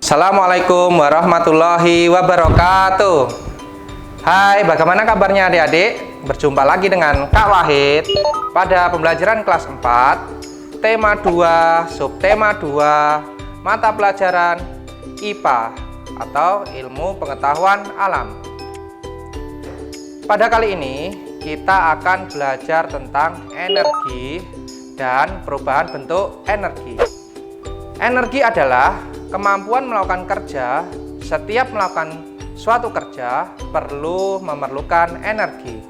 Assalamualaikum warahmatullahi wabarakatuh. Hai, bagaimana kabarnya adik-adik? Berjumpa lagi dengan Kak Wahid pada pembelajaran kelas 4, tema 2, subtema 2, mata pelajaran IPA atau Ilmu Pengetahuan Alam. Pada kali ini kita akan belajar tentang energi dan perubahan bentuk energi. Energi adalah kemampuan melakukan kerja. Setiap melakukan suatu kerja memerlukan energi.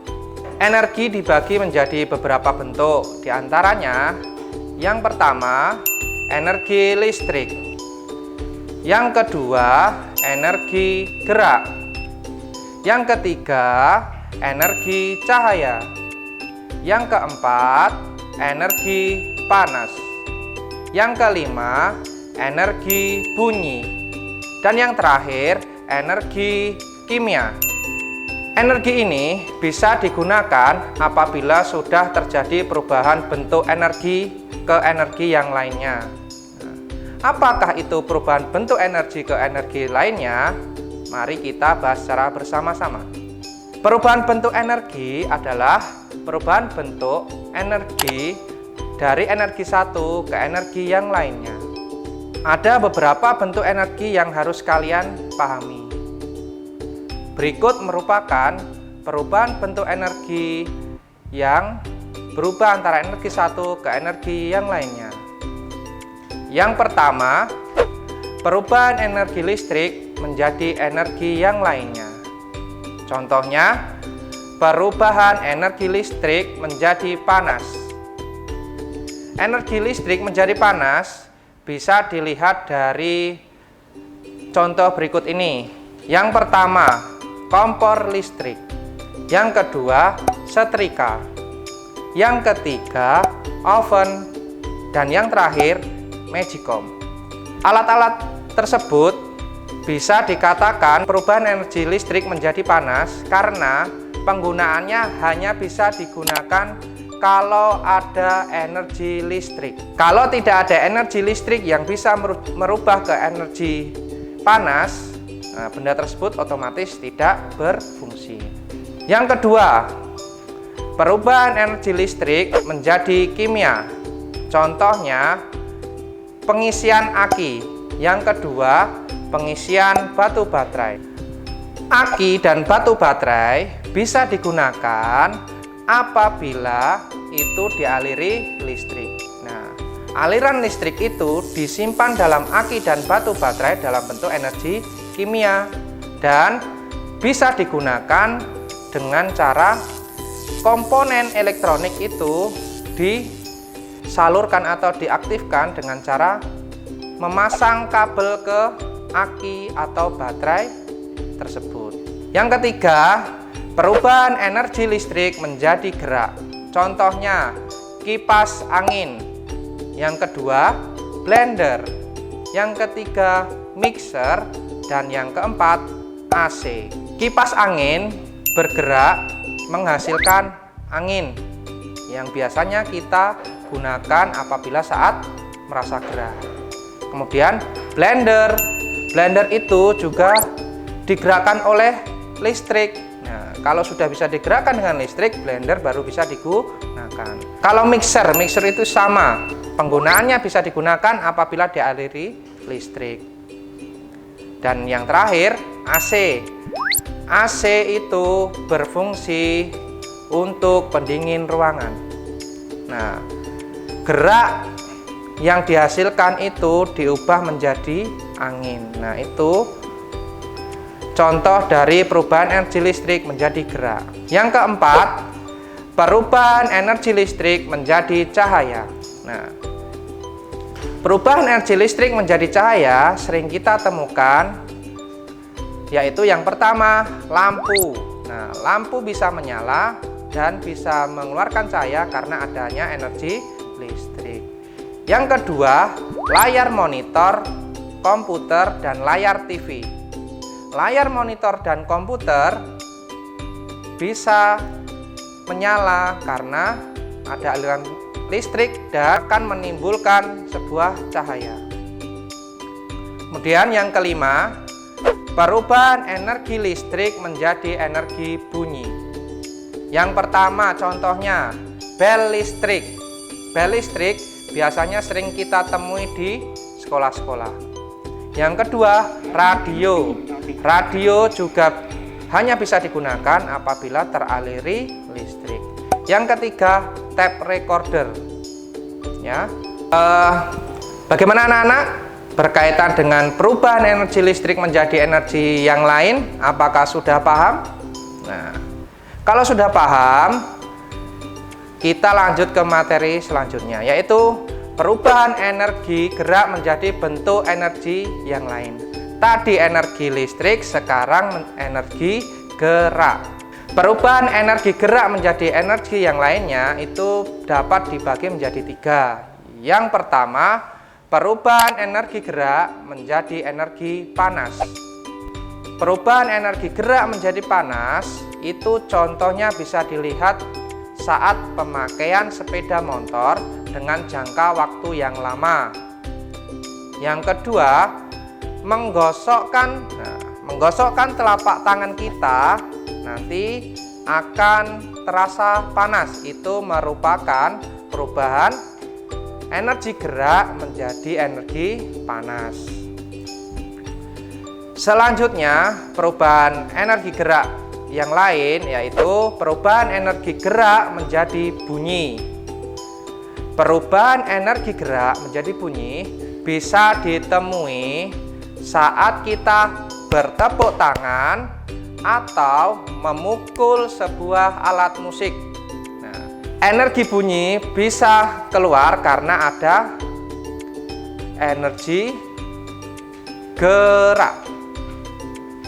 Energi dibagi menjadi beberapa bentuk. Di antaranya, yang pertama, energi listrik. Yang kedua, energi gerak. Yang ketiga, energi cahaya. Yang keempat, energi panas. Yang kelima, energi bunyi. Dan yang terakhir, energi kimia. Energi ini bisa digunakan apabila sudah terjadi perubahan bentuk energi ke energi yang lainnya. Apakah itu perubahan bentuk energi ke energi lainnya? Mari kita bahas secara bersama-sama. Perubahan bentuk energi adalah perubahan bentuk energi dari energi satu ke energi yang lainnya. Ada beberapa bentuk energi yang harus kalian pahami. Berikut merupakan perubahan bentuk energi yang berubah antara energi satu ke energi yang lainnya. Yang pertama, perubahan energi listrik menjadi energi yang lainnya. Contohnya, perubahan energi listrik menjadi panas. Energi listrik menjadi panas bisa dilihat dari contoh berikut ini. Yang pertama, kompor listrik. Yang kedua, setrika. Yang ketiga, oven. Dan yang terakhir, magicom. Alat-alat tersebut bisa dikatakan perubahan energi listrik menjadi panas karena penggunaannya hanya bisa digunakan kalau ada energi listrik. Kalau tidak ada energi listrik yang bisa merubah ke energi panas, benda tersebut otomatis tidak berfungsi. Yang kedua, perubahan energi listrik menjadi kimia. Contohnya, pengisian aki. Yang kedua, pengisian batu baterai. Aki dan batu baterai bisa digunakan apabila itu dialiri listrik. Nah, aliran listrik itu disimpan dalam aki dan batu baterai dalam bentuk energi kimia dan bisa digunakan dengan cara komponen elektronik itu disalurkan atau diaktifkan dengan cara memasang kabel ke aki atau baterai tersebut. Yang ketiga, perubahan energi listrik menjadi gerak. Contohnya, kipas angin. Yang kedua, blender. Yang ketiga, mixer. Dan yang keempat, AC. Kipas angin bergerak menghasilkan angin yang biasanya kita gunakan apabila saat merasa gerah. Kemudian, blender. Blender itu juga digerakkan oleh listrik. Nah, kalau sudah bisa digerakkan dengan listrik, blender baru bisa digunakan. Kalau mixer itu sama. Penggunaannya bisa digunakan apabila dialiri listrik. Dan yang terakhir, AC. AC itu berfungsi untuk pendingin ruangan. Nah, gerak yang dihasilkan itu diubah menjadi angin. Nah, itu contoh dari perubahan energi listrik menjadi gerak. Yang keempat, perubahan energi listrik menjadi cahaya. Nah, perubahan energi listrik menjadi cahaya sering kita temukan, yaitu yang pertama, lampu. Nah, lampu bisa menyala dan bisa mengeluarkan cahaya karena adanya energi listrik. Yang kedua, layar monitor, komputer, dan layar TV. Layar monitor dan komputer bisa menyala karena ada aliran listrik dan akan menimbulkan sebuah cahaya. Kemudian yang kelima, perubahan energi listrik menjadi energi bunyi. Yang pertama contohnya bel listrik. Bel listrik biasanya sering kita temui di sekolah-sekolah. Yang kedua, radio. Radio juga hanya bisa digunakan apabila teraliri listrik. Yang ketiga, tape recorder. Ya, bagaimana anak-anak berkaitan dengan perubahan energi listrik menjadi energi yang lain? Apakah sudah paham? Nah, kalau sudah paham, kita lanjut ke materi selanjutnya, yaitu perubahan energi gerak menjadi bentuk energi yang lain. Tadi energi listrik, sekarang energi gerak. Perubahan energi gerak menjadi energi yang lainnya itu dapat dibagi menjadi tiga. Yang pertama, perubahan energi gerak menjadi energi panas. Perubahan energi gerak menjadi panas itu contohnya bisa dilihat saat pemakaian sepeda motor dengan jangka waktu yang lama. Yang kedua, menggosokkan telapak tangan kita nanti akan terasa panas. Itu merupakan perubahan energi gerak menjadi energi panas. Selanjutnya, perubahan energi gerak yang lain yaitu perubahan energi gerak menjadi bunyi. Perubahan energi gerak menjadi bunyi bisa ditemui saat kita bertepuk tangan atau memukul sebuah alat musik. Nah, energi bunyi bisa keluar karena ada energi gerak.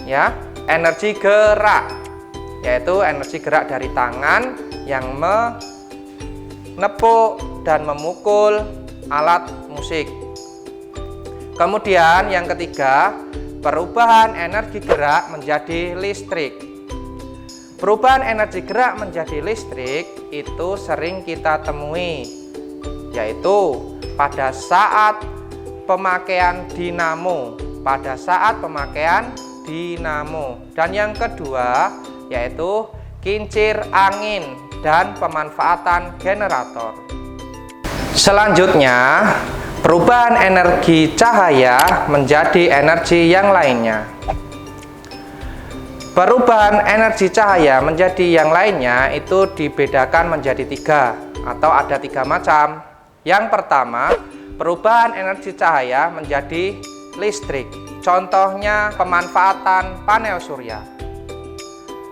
Ya, energi gerak yaitu energi gerak dari tangan yang menepuk dan memukul alat musik. Kemudian yang ketiga, perubahan energi gerak menjadi listrik. Perubahan energi gerak menjadi listrik itu sering kita temui, yaitu pada saat pemakaian dinamo. Dan yang kedua yaitu kincir angin dan pemanfaatan generator. Selanjutnya, perubahan energi cahaya menjadi energi yang lainnya. Perubahan energi cahaya menjadi yang lainnya itu dibedakan menjadi tiga atau ada tiga macam. Yang pertama, perubahan energi cahaya menjadi listrik. Contohnya pemanfaatan panel surya.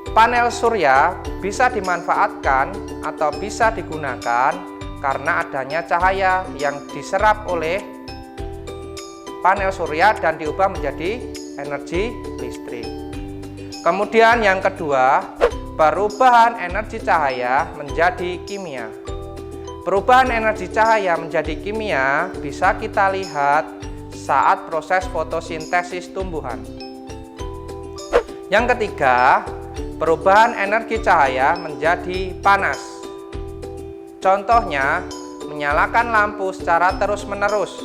Panel surya bisa dimanfaatkan atau bisa digunakan karena adanya cahaya yang diserap oleh panel surya dan diubah menjadi energi listrik. Kemudian yang kedua, perubahan energi cahaya menjadi kimia. Perubahan energi cahaya menjadi kimia bisa kita lihat saat proses fotosintesis tumbuhan. Yang ketiga, perubahan energi cahaya menjadi panas. Contohnya, menyalakan lampu secara terus-menerus.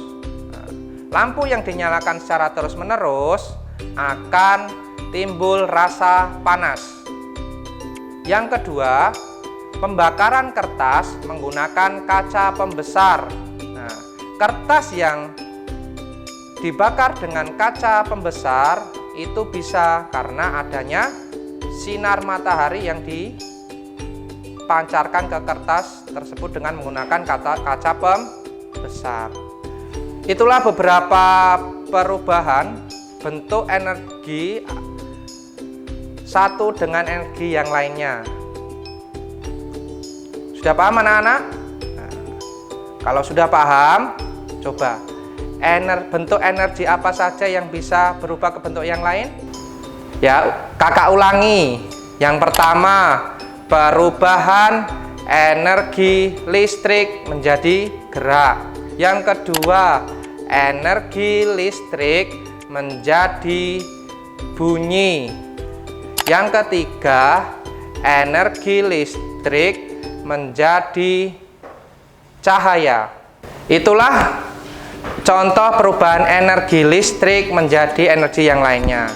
Lampu yang dinyalakan secara terus-menerus akan timbul rasa panas. Yang kedua, pembakaran kertas menggunakan kaca pembesar. Nah, kertas yang dibakar dengan kaca pembesar itu bisa karena adanya sinar matahari yang dipancarkan ke kertas tersebut dengan menggunakan kaca pembesar. Itulah beberapa perubahan bentuk energi satu dengan energi yang lainnya. Sudah paham anak-anak? Nah, kalau sudah paham, coba bentuk energi apa saja yang bisa berubah ke bentuk yang lain? Ya, kakak ulangi. Yang pertama, perubahan energi listrik menjadi gerak. Yang kedua, energi listrik menjadi bunyi. Yang ketiga, energi listrik menjadi cahaya. Itulah contoh perubahan energi listrik menjadi energi yang lainnya.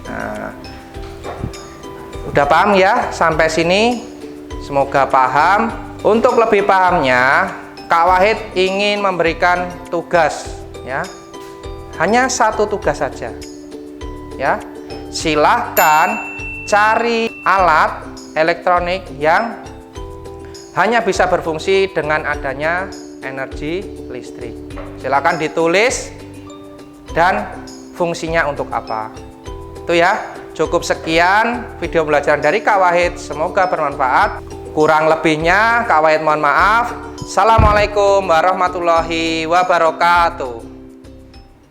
Nah, udah paham ya sampai sini? Semoga paham. Untuk lebih pahamnya, Kak Wahid ingin memberikan tugas, ya. Hanya satu tugas saja, ya. Silahkan cari alat elektronik yang hanya bisa berfungsi dengan adanya energi listrik. Silahkan ditulis dan fungsinya untuk apa. Itu ya. Cukup sekian video pembelajaran dari Kak Wahid. Semoga bermanfaat. Kurang lebihnya Kak Wahid mohon maaf. Assalamualaikum warahmatullahi wabarakatuh.